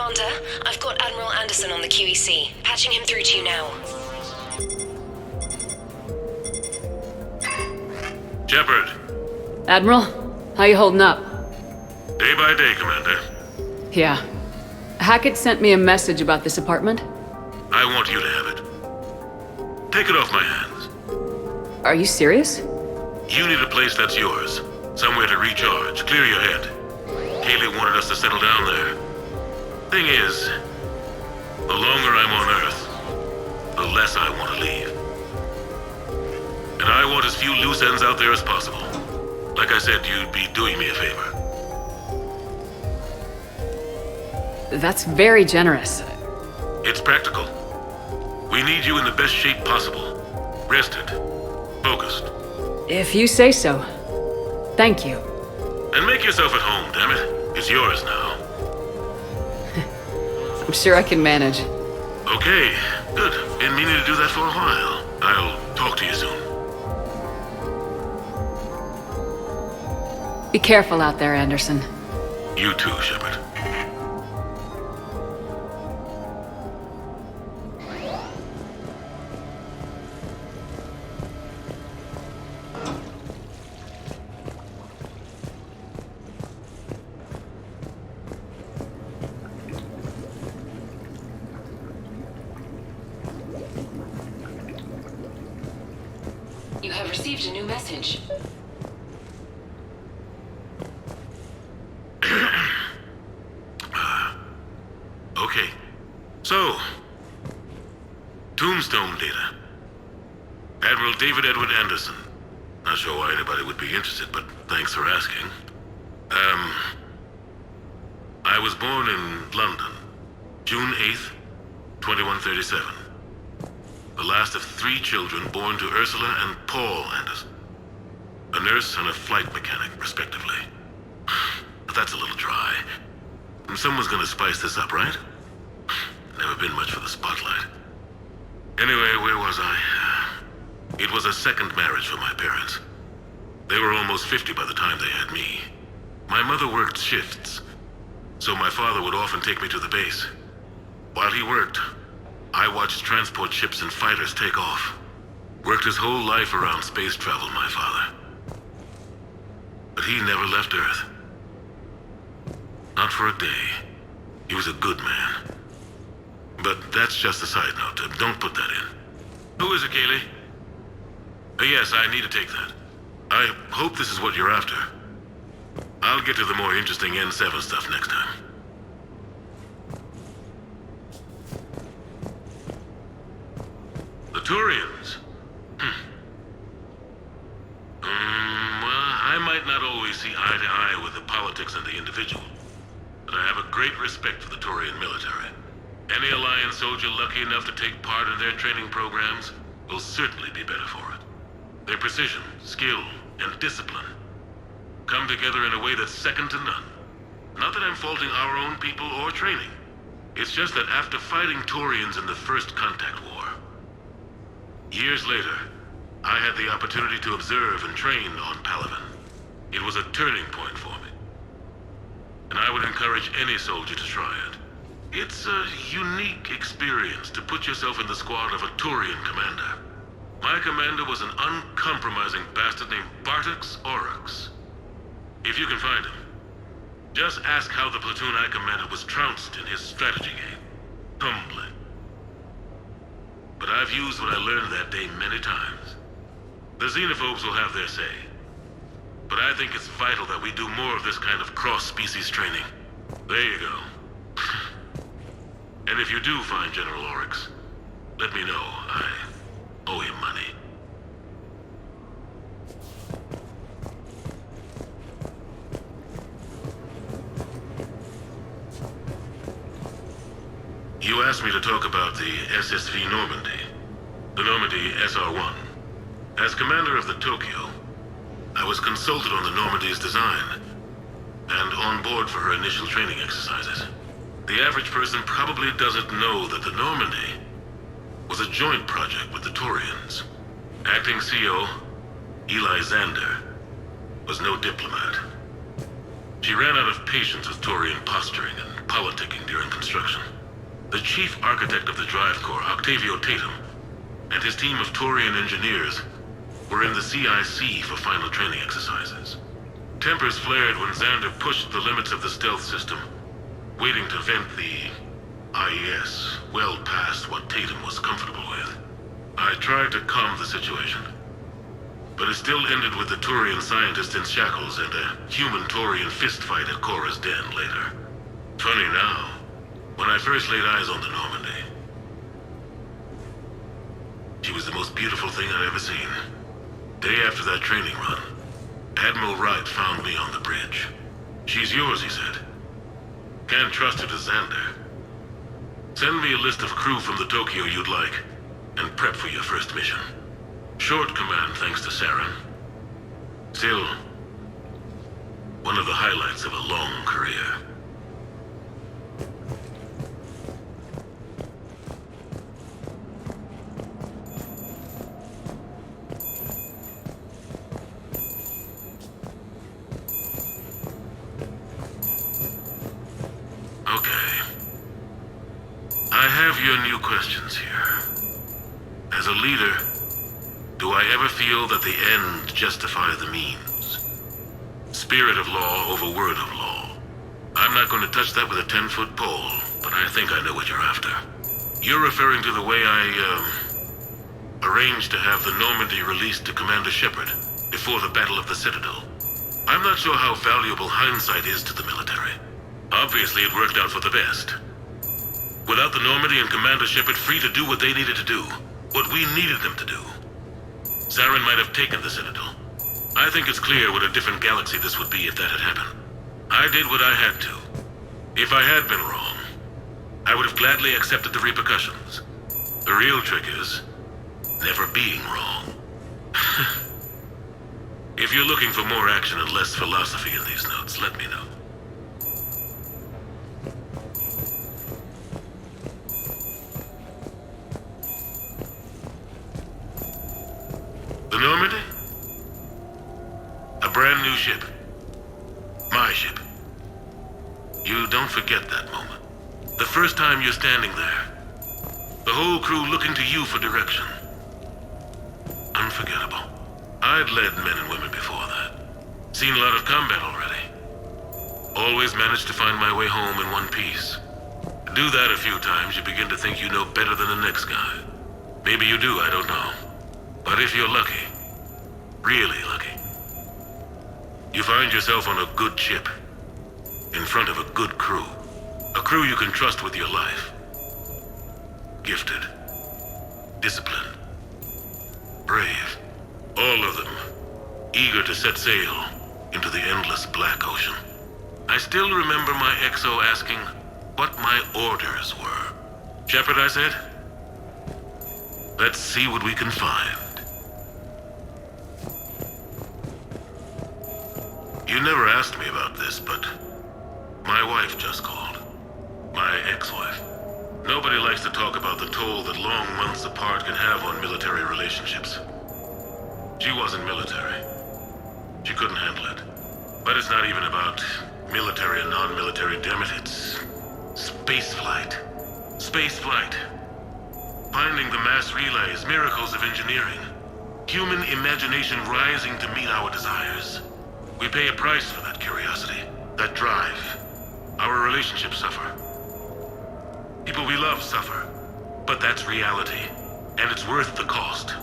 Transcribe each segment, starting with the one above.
Commander. I've got Admiral Anderson on the QEC. Patching him through to you now. Shepard. Admiral, how you holding up? Day by day, Commander. Yeah. Hackett sent me a message about this apartment. I want you to have it. Take it off my hands. Are you serious? You need a place that's yours. Somewhere to recharge, clear your head. Kaylee wanted us to settle down there. Thing is, the longer I'm on Earth, the less I want to leave. And I want as few loose ends out there as possible. Like I said, you'd be doing me a favor. That's very generous. It's practical. We need you in the best shape possible. Rested. Focused. If you say so. Thank you. And make yourself at home, damn it. It's yours now. I'm sure I can manage. Okay, good. Been meaning to do that for a while. I'll talk to you soon. Be careful out there, Anderson. You too, Shepard. You have received a new message. Okay. So, Tombstone data. Admiral David Edward Anderson. Not sure why anybody would be interested, but thanks for asking. I was born in London, June 8th, 2137. The last of 3 children born to Ursula and Paul Anderson. A nurse and a flight mechanic, respectively. But that's a little dry. Someone's gonna spice this up, right? Never been much for the spotlight. Anyway, where was I? It was a second marriage for my parents. They were almost 50 by the time they had me. My mother worked shifts, so my father would often take me to the base. While he worked, I watched transport ships and fighters take off. Worked his whole life around space travel, my father. But he never left Earth. Not for a day. He was a good man. But that's just a side note. Don't put that in. Who is it, Kaylee? Yes, I need to take that. I hope this is what you're after. I'll get to the more interesting N7 stuff next time. The Turians. Well, I might not always see eye to eye with the politics and the individual, but I have a great respect for the Turian military. Any Alliance soldier lucky enough to take part in their training programs will certainly be better for it. Their precision, skill, and discipline come together in a way that's second to none. Not that I'm faulting our own people or training. It's just that after fighting Turians in the First Contact War, years later, I had the opportunity to observe and train on Palaven. It was a turning point for me. And I would encourage any soldier to try it. It's a unique experience to put yourself in the squad of a Turian commander. My commander was an uncompromising bastard named Bartix Oryx. If you can find him, just ask how the platoon I commanded was trounced in his strategy game. Humbling. But I've used what I learned that day many times. The xenophobes will have their say. But I think it's vital that we do more of this kind of cross-species training. There you go. And if you do find General Oryx, let me know. I owe him money. You asked me to talk about the SSV Normandy, the Normandy SR-1. As commander of the Tokyo, I was consulted on the Normandy's design and on board for her initial training exercises. The average person probably doesn't know that the Normandy was a joint project with the Turians. Acting CO, Eli Xander, was no diplomat. She ran out of patience with Turian posturing and politicking during construction. The chief architect of the Drive Corps, Octavio Tatum, and his team of Taurian engineers were in the CIC for final training exercises. Tempers flared when Xander pushed the limits of the stealth system, waiting to vent the IES well past what Tatum was comfortable with. I tried to calm the situation, but it still ended with the Taurian scientist in shackles and a human Taurian fistfight at Cora's den later. Funny now, when I first laid eyes on the Normandy, she was the most beautiful thing I'd ever seen. Day after that training run, Admiral Wright found me on the bridge. She's yours, he said. Can't trust her to Xander. Send me a list of crew from the Tokyo you'd like, and prep for your first mission. Short command thanks to Saren. Still, one of the highlights of a long career. Okay. I have your new questions here. As a leader, do I ever feel that the end justify the means? Spirit of law over word of law. I'm not going to touch that with a 10-foot pole, but I think I know what you're after. You're referring to the way I, arranged to have the Normandy released to Commander Shepard before the Battle of the Citadel. I'm not sure how valuable hindsight is to the military. Obviously, it worked out for the best. Without the Normandy and Commander Shepard free to do what they needed to do, what we needed them to do, Saren might have taken the Citadel. I think it's clear what a different galaxy this would be if that had happened. I did what I had to. If I had been wrong, I would have gladly accepted the repercussions. The real trick is never being wrong. If you're looking for more action and less philosophy in these notes, let me know. The Normandy? A brand new ship. My ship. You don't forget that moment. The first time you're standing there. The whole crew looking to you for direction. Unforgettable. I'd led men and women before that. Seen a lot of combat already. Always managed to find my way home in one piece. Do that a few times, you begin to think you know better than the next guy. Maybe you do, I don't know. But if you're lucky, really lucky, you find yourself on a good ship, in front of a good crew. A crew you can trust with your life. Gifted, disciplined, brave. All of them, eager to set sail into the endless black ocean. I still remember my XO asking what my orders were. Shepard, I said, let's see what we can find. You never asked me about this, but my wife just called. My ex-wife. Nobody likes to talk about the toll that long months apart can have on military relationships. She wasn't military. She couldn't handle it. But it's not even about military and non-military, damn it, it's spaceflight. Spaceflight. Finding the mass relays, miracles of engineering. Human imagination rising to meet our desires. We pay a price for that curiosity, that drive. Our relationships suffer. People we love suffer. But that's reality, and it's worth the cost.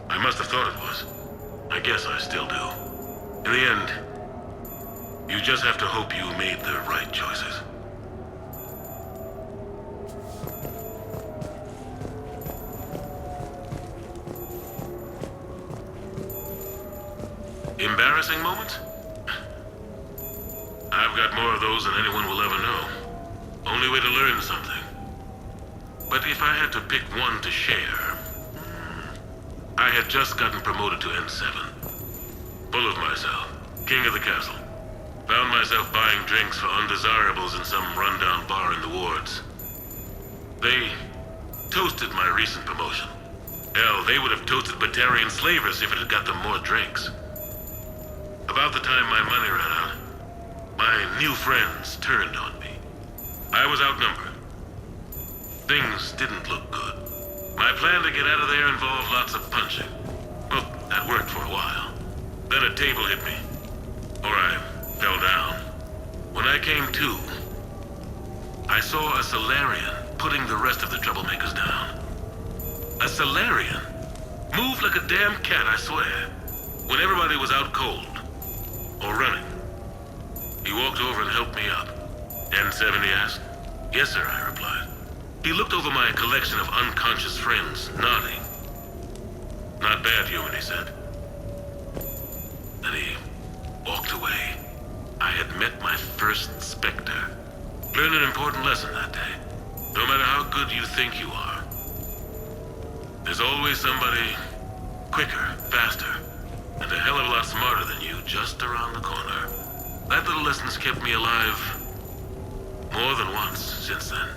I must have thought it was. I guess I still do. In the end, you just have to hope you made the right choices. Embarrassing moments? I've got more of those than anyone will ever know. Only way to learn something. But if I had to pick one to share, I had just gotten promoted to N7. Full of myself. King of the castle. Found myself buying drinks for undesirables in some rundown bar in the wards. They toasted my recent promotion. Hell, they would have toasted Batarian slavers if it had got them more drinks. About the time my money ran out, my new friends turned on me. I was outnumbered. Things didn't look good. My plan to get out of there involved lots of punching. Well, that worked for a while. Then a table hit me. Or I fell down. When I came to, I saw a Solarian putting the rest of the troublemakers down. A Solarian? Moved like a damn cat, I swear. When everybody was out cold. Or running. He walked over and helped me up. N7, he asked. Yes, sir, I replied. He looked over my collection of unconscious friends, nodding. Not bad, human, he said. Then he walked away. I had met my first Spectre. Learned an important lesson that day. No matter how good you think you are, there's always somebody quicker, faster, and a hell of a lot smarter than you just around the corner. That little lesson's kept me alive more than once since then.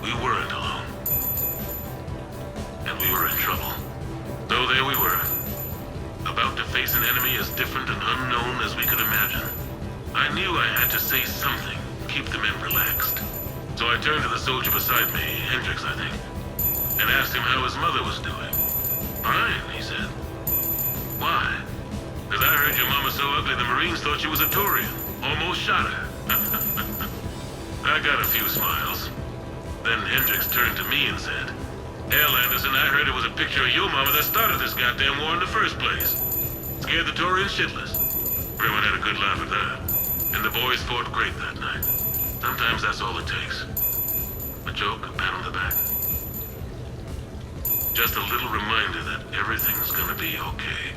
We weren't alone. And we were in trouble. So there we were, about to face an enemy as different and unknown as we could imagine. I knew I had to say something, keep the men relaxed. So I turned to the soldier beside me, Hendricks, I think, and asked him how his mother was doing. Fine, he said. Why? Because I heard your mama so ugly the Marines thought she was a Turian. Almost shot her. I got a few smiles. Then Hendricks turned to me and said, Hell, Anderson, I heard it was a picture of your mama that started this goddamn war in the first place. Scared the Turians shitless. Everyone had a good laugh at that. And the boys fought great that night. Sometimes that's all it takes. A joke, a pat on the back. Just a little reminder that everything's gonna be okay.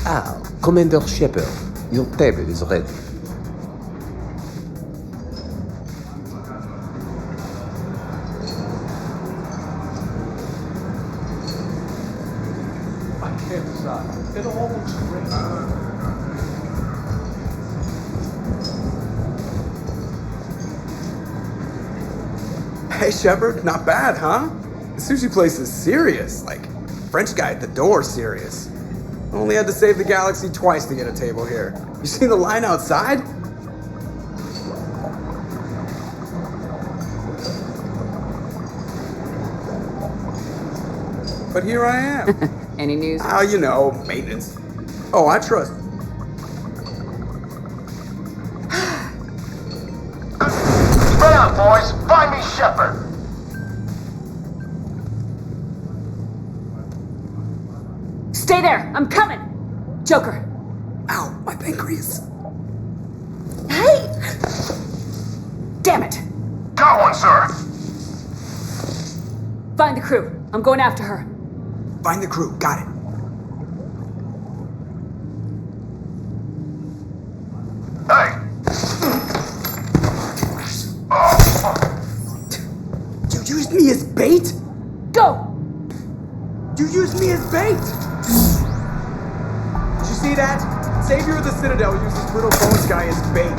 Ah, Commander Shepard, your table is ready. I can't decide. It all looks great. Hey, Shepard, not bad, huh? The sushi place is serious. Like, French guy at the door serious. Only had to save the galaxy twice to get a table here. You seen the line outside? But here I am. Any news? Oh, you know, maintenance. Oh, I trust. Spread out, boys. Find me Shepard. Stay there! I'm coming! Joker! Ow, my pancreas. Hey! Damn it! Got one, sir. Find the crew. I'm going after her. Find the crew, got it. Hey. You used me as bait? Go! You used me as bait! Did you see that? Savior of the Citadel uses little bones guy as bait.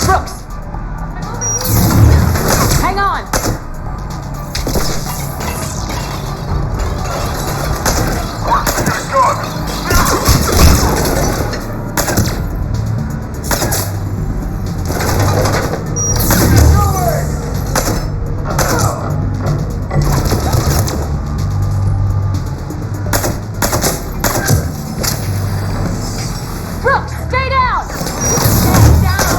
Brooks! Hang on! It's good. Brooks, stay down! Stay down!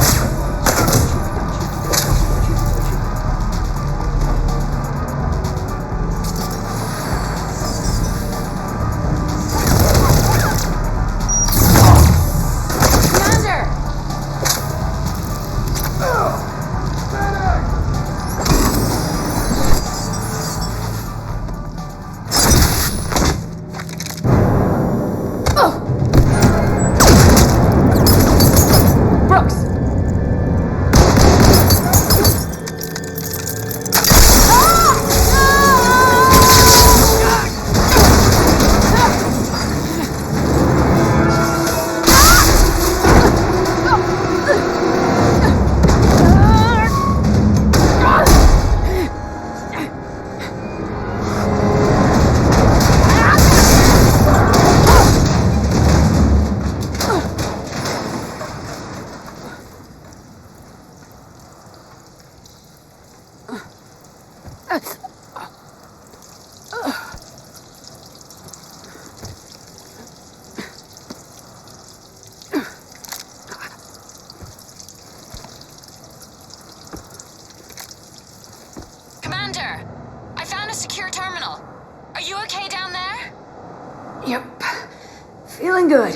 Feeling good.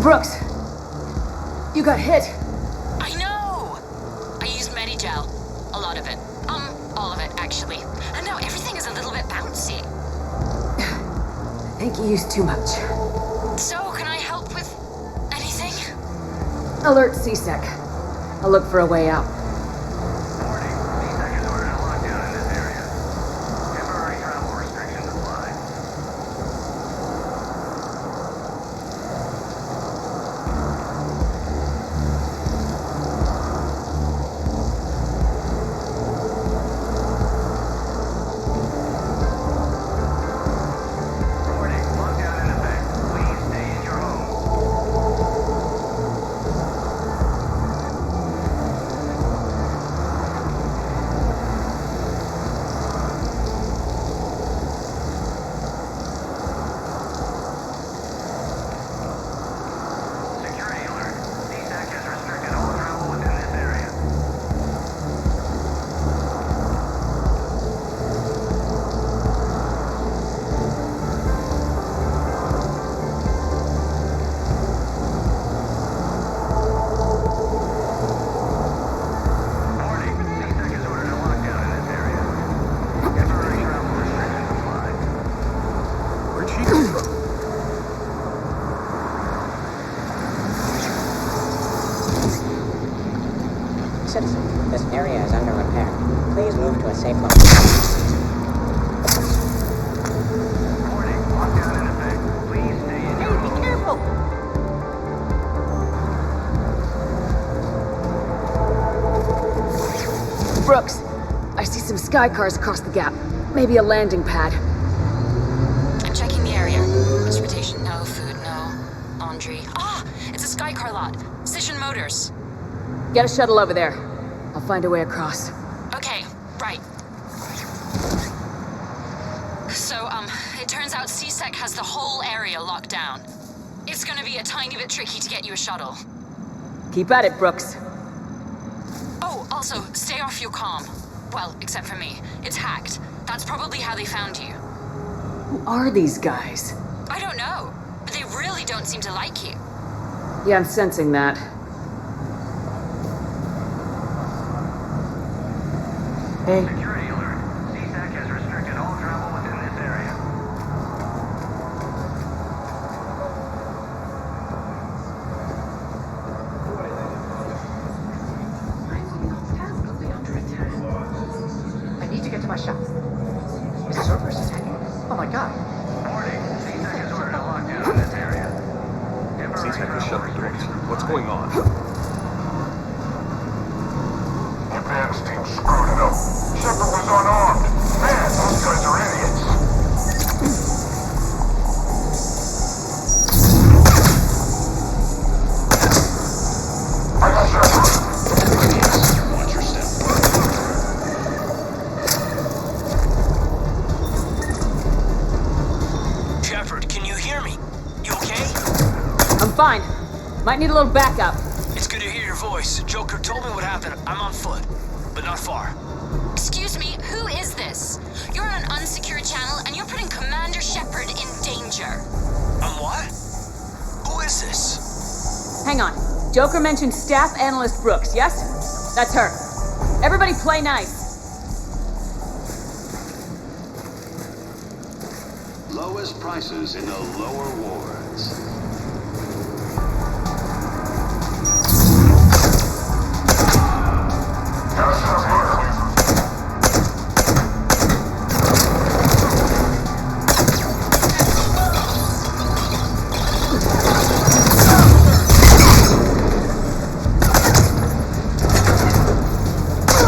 Brooks, you got hit. I know! I used Medigel. A lot of it. All of it, actually. And now everything is a little bit bouncy. I think you used too much. So, can I help with anything? Alert CSEC. I'll look for a way out. Warning. CSEC has ordered a lockdown in this area. Temporary travel restrictions apply. Warning. Lockdown in effect. Please stay in your home. Security alert. CSEC has restricted all travel within this area. Warning. CSEC has ordered a lockdown in this area. Temporary travel restrictions apply. Where'd she come from? Citizen, this area is under repair. Please move to a safe location. Warning. Lockdown in effect. Please stay in your home. Careful! Brooks, I see some sky cars across the gap. Maybe a landing pad. I'm checking the area. Transportation, no. Food, no. Laundry. Ah! It's a Skycar lot. Cision Motors. Get a shuttle over there. I'll find a way across. Okay, right. So, it turns out CSEC has the whole area locked down. It's gonna be a tiny bit tricky to get you a shuttle. Keep at it, Brooks. Oh, also, stay off your comm. Well, except for me. It's hacked. That's probably how they found you. Who are these guys? I don't know, but they really don't seem to like you. Yeah, I'm sensing that. Hey, Security alert. CSEC has restricted all travel within this area. I need to get to my shop. Is this our first attack? Oh my god. Warning. CSEC has ordered a lockdown in this area. Temporary travel restrictions. What's going on? Advance team screwed it up. Shepard was unarmed. Man, those guys are idiots. I got Shepard. Watch your step. Shepard, can you hear me? You okay? I'm fine. Might need a little backup. It's good to hear your voice. Joker told me what happened. I'm on foot, but not far. Excuse me, who is this? You're on an unsecured channel and you're putting Commander Shepard in danger. What? Who is this? Hang on. Joker mentioned staff analyst Brooks, yes? That's her. Everybody play nice. Lowest prices in the lower wards.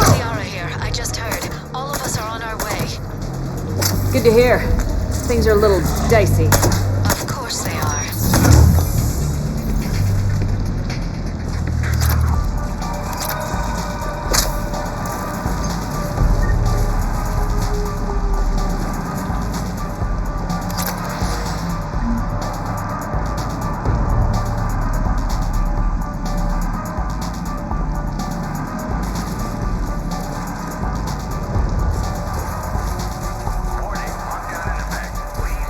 Liara here. I just heard. All of us are on our way. Good to hear. Things are a little dicey. Of course they are. Warning. Lockdown in effect. Please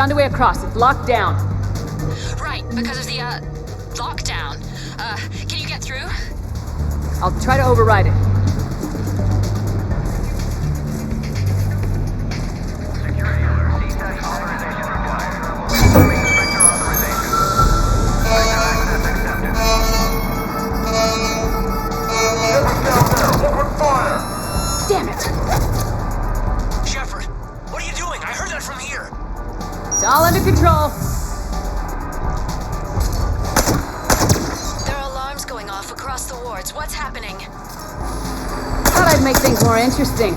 found a way across. It's locked down. Right, because of the, lockdown. Can you get through? I'll try to override it. Security alert. CSEC authorization required. Incoming inspector authorization. Access accepted. Down there. Open fire! Damn it! Shepard, what are you doing? I heard that from here. It's all under control. There are alarms going off across the wards. What's happening? Thought I'd make things more interesting.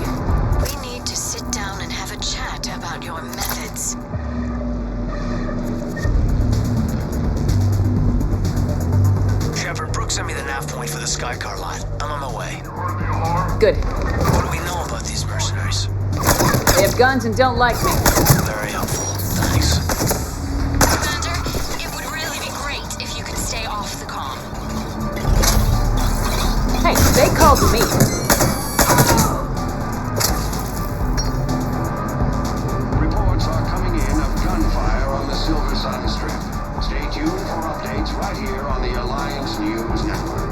We need to sit down and have a chat about your methods. Shepard, Brooks sent me the nav point for the Skycar lot. I'm on my way. Good. What do we know about these mercenaries? They have guns and don't like me. Very helpful. Thanks. Commander, it would really be great if you could stay off the comm. Hey, they called me. Reports are coming in of gunfire on the Silver Sun Strip. Stay tuned for updates right here on the Alliance News Network.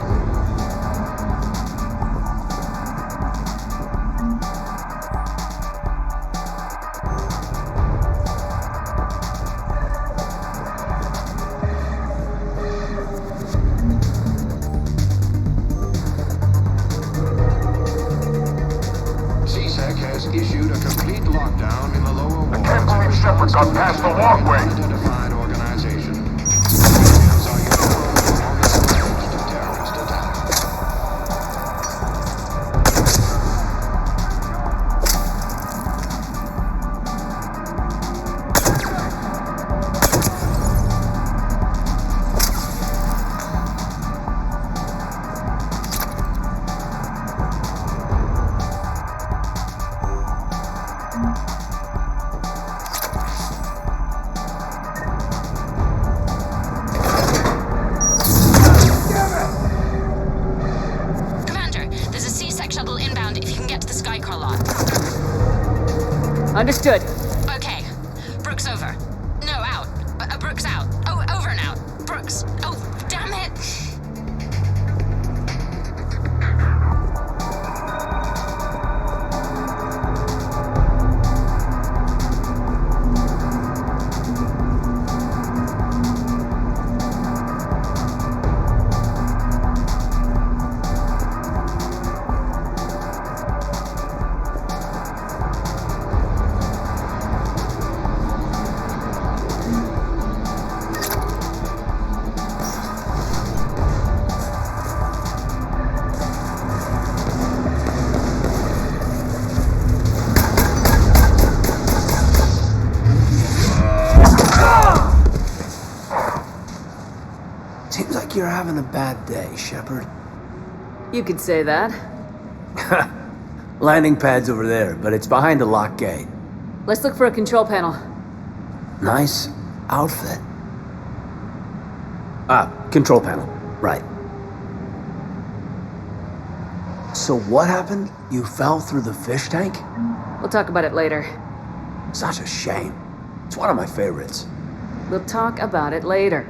CSEC has issued a complete lockdown in the lower wards. Can't believe Shepard got past the walkway. Unidentified organization. Details are yet to roll on this alleged terrorist attack. Commander, there's a C-Sec shuttle inbound if you can get to the Skycar lot. Understood. Okay. Brooks over. No, out. Brooks out. Oh, over and out. Brooks. Oh, damn it. Seems like you're having a bad day, Shepard. You could say that. Landing pad's over there, but it's behind a locked gate. Let's look for a control panel. Nice outfit. Ah, control panel. Right. So what happened? You fell through the fish tank? We'll talk about it later. Such a shame. It's one of my favorites. We'll talk about it later.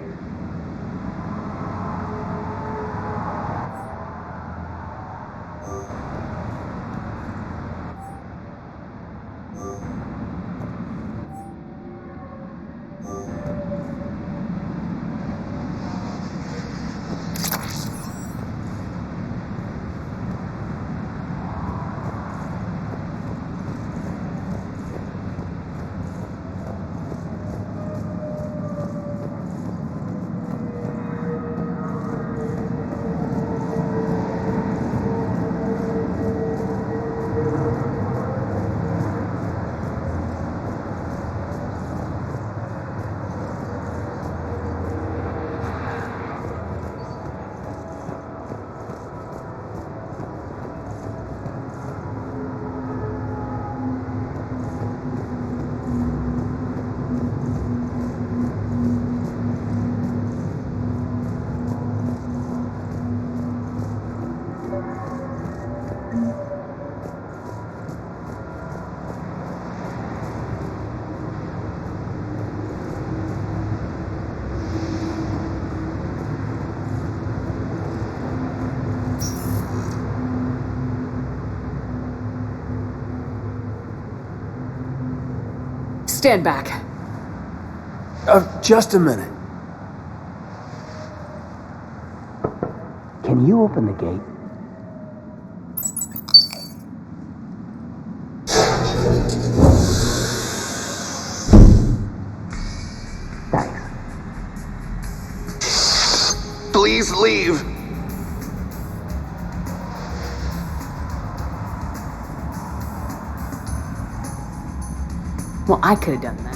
Stand back. Just a minute. Can you open the gate? Thanks. Please leave. Well, I could have done that.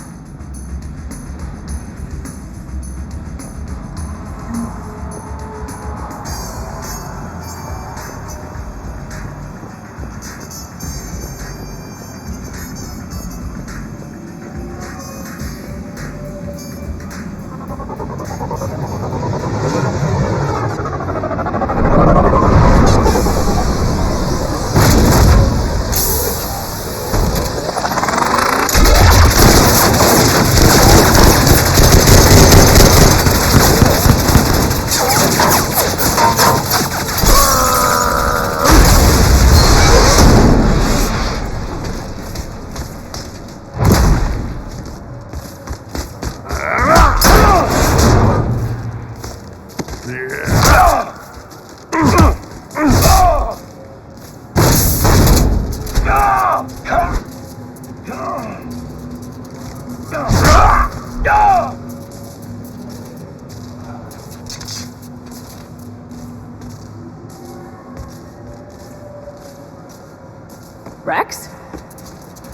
Rex?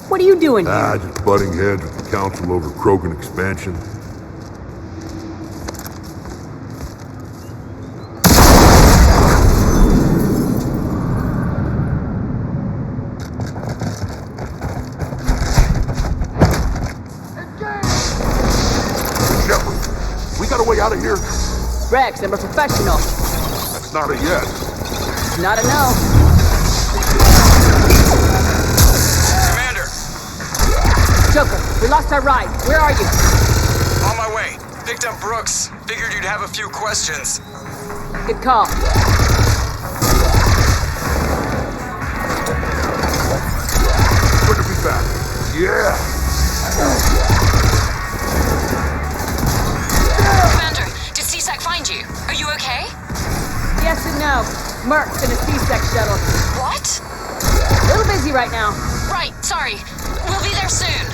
What are you doing here? Just butting heads with the council over Krogan expansion. Shepard, we got a way out of here? Rex, I'm a professional. That's not a yes. Not a no. Joker, we lost our ride. Where are you? On my way. Picked up Brooks. Figured you'd have a few questions. Good call. Good to be back. Yeah. Commander, did CSAC find you? Are you okay? Yes and no. Merc's in a C-Sec shuttle. What? A little busy right now. Right, sorry. We'll be there soon.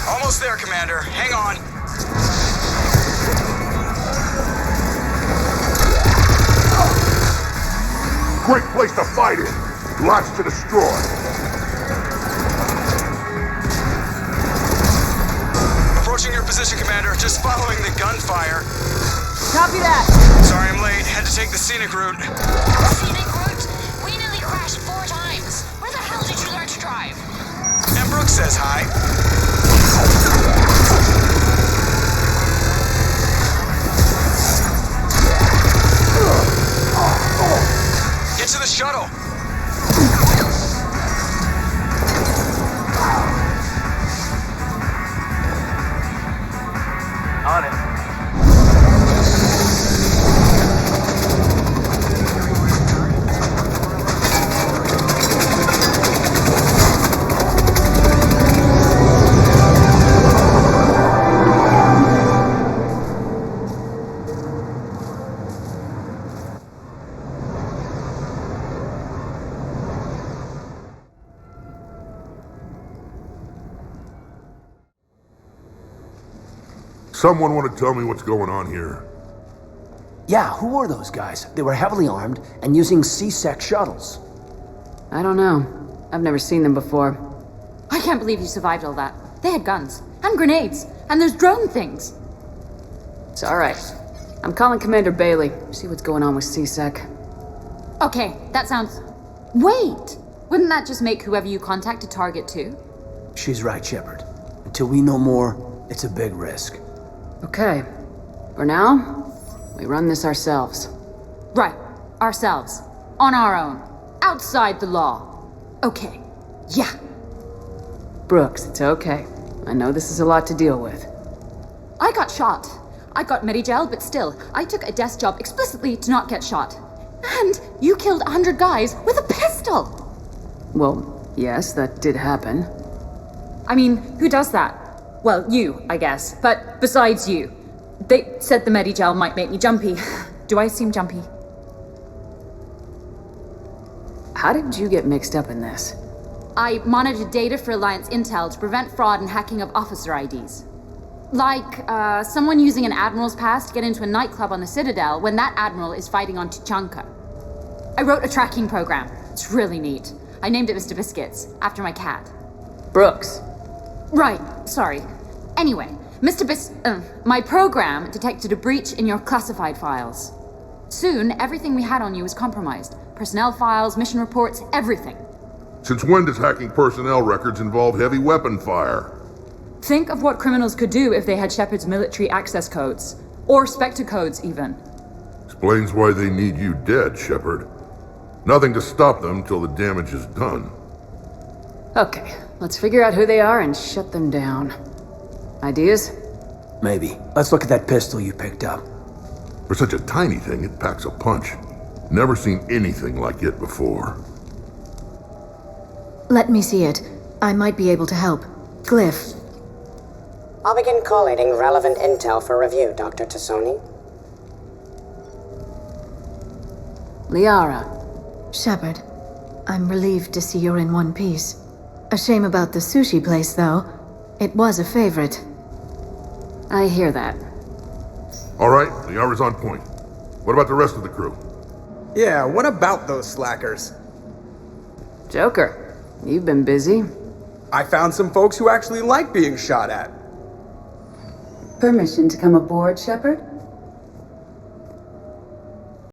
Almost there, Commander. Hang on. Great place to fight in. Lots to destroy. Approaching your position, Commander. Just following the gunfire. Copy that. Sorry I'm late. Had to take the scenic route. Scenic route? We nearly crashed 4 times. Where the hell did you learn to drive? And Brooks says hi. Get to the shuttle. On it. Someone want to tell me what's going on here? Yeah, who were those guys? They were heavily armed and using C-Sec shuttles. I don't know. I've never seen them before. I can't believe you survived all that. They had guns, and grenades, and those drone things. It's alright. I'm calling Commander Bailey. See what's going on with C-Sec. Okay, that sounds... Wait! Wouldn't that just make whoever you contact a target too? She's right, Shepard. Until we know more, it's a big risk. Okay. For now, we run this ourselves. Right. Ourselves. On our own. Outside the law. Okay. Yeah. Brooks, it's okay. I know this is a lot to deal with. I got shot. I got Medi-gel, but still, I took a desk job explicitly to not get shot. And you killed 100 guys with a pistol! Well, yes, that did happen. I mean, who does that? Well, you, I guess. But besides you. They said the Medi-gel might make me jumpy. Do I seem jumpy? How did you get mixed up in this? I monitored data for Alliance intel to prevent fraud and hacking of officer IDs. Like, someone using an Admiral's pass to get into a nightclub on the Citadel when that Admiral is fighting on Tuchanka. I wrote a tracking program. It's really neat. I named it Mr. Biscuits, after my cat. Brooks. Right, sorry. Anyway, my program detected a breach in your classified files. Soon, everything we had on you was compromised. Personnel files, mission reports, everything. Since when does hacking personnel records involve heavy weapon fire? Think of what criminals could do if they had Shepard's military access codes. Or Spectre codes, even. Explains why they need you dead, Shepard. Nothing to stop them till the damage is done. Okay, let's figure out who they are and shut them down. Ideas? Maybe. Let's look at that pistol you picked up. For such a tiny thing, it packs a punch. Never seen anything like it before. Let me see it. I might be able to help. Glyph. I'll begin collating relevant intel for review, Dr. Tassoni. Liara. Shepard, I'm relieved to see you're in one piece. A shame about the sushi place, though. It was a favorite. I hear that. All right, Liara's on point. What about the rest of the crew? Yeah, what about those slackers? Joker, you've been busy. I found some folks who actually like being shot at. Permission to come aboard, Shepard?